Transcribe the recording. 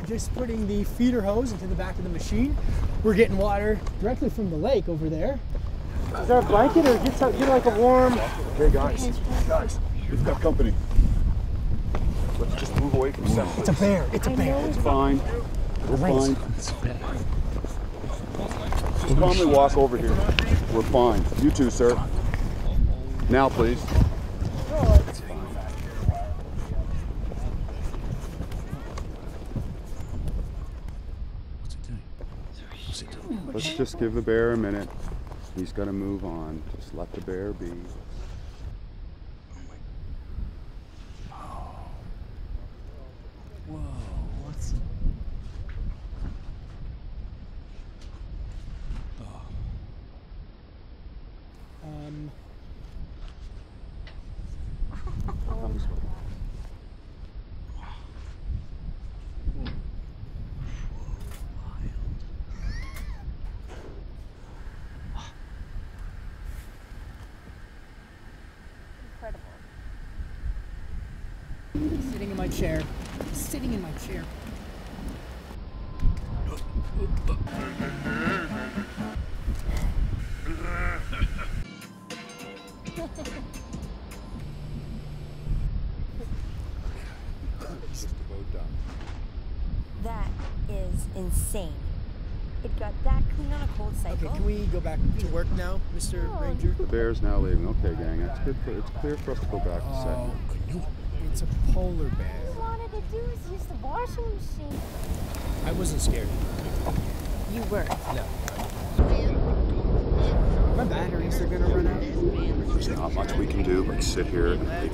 Just putting the feeder hose into the back of the machine. We're getting water directly from the lake over there. Is there a blanket or get like a warm? Hey guys, we've got company. Let's just move away from center. It's a bear. It's a bear. It's fine. We're fine. Just calmly walk over here. We're fine. You too, sir. Now, please. Let's just give the bear a minute. He's got to move on. Just let the bear be. Whoa, what's... Sitting in my chair. Sitting in my chair. That is insane. It got that clean on a cold cycle. Okay, can we go back to work now, Mr. Ranger? The bear's now leaving. Okay, gang. That's good. It's clear for us to go back to set. It's a polar bear. All I wanted to do is use the washing machine. I wasn't scared. You were. No. My batteries are gonna run out. There's not much we can do but sit here and